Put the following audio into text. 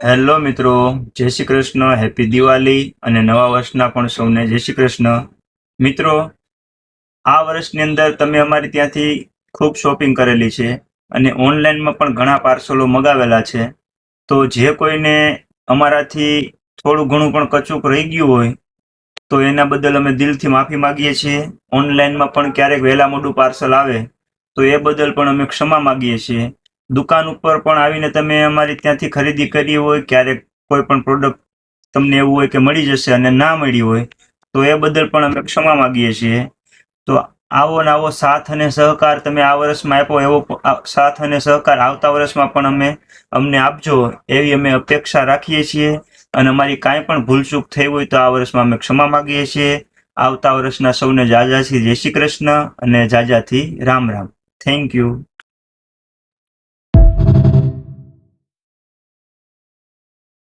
Hello મિત્રો, જય Shri Krishna, happy Diwali અને નવા વર્ષના પણ સૌને જય શ્રી કૃષ્ણ. મિત્રો, આ વર્ષની અંદર તમે અમારી ત્યાંથી ખૂબ શોપિંગ કરેલી છે અને ઓનલાઈનમાં પણ ઘણા પાર્સલો મગાવેલા છે. તો જે કોઈને અમારાથી થોડું ઘણું પણ કચૂક રહી ગયું હોય તો એના બદલ અમે દિલથી માફી માંગીએ છીએ. ઓનલાઈનમાં પણ ક્યારેક વહેલા મોડું પાર્સલ આવે તો એ બદલ પણ અમે ક્ષમા માંગીએ છીએ. દુકાન ઉપર પણ આવીને તમે અમારી ત્યાંથી ખરીદી કરી હોય, ક્યારેક કોઈ પણ પ્રોડક્ટ તમને એવું હોય કે મળી જશે અને ના મળી હોય તો એ બદલ પણ અમે ક્ષમા માંગીએ છીએ. તો આવો ને આવો સાથ અને સહકાર તમે આ વર્ષમાં આપ્યો, એવો સાથ અને સહકાર આવતા વર્ષમાં પણ અમને આપજો એવી અમે અપેક્ષા રાખીએ છીએ. અને અમારી કાંઈ પણ ભૂલચૂક થઈ હોય તો આ વર્ષમાં અમે ક્ષમા માંગીએ છીએ. આવતા વર્ષના સૌને જાજાથી જય શ્રી કૃષ્ણ અને જાજાથી રામ રામ. Thank you.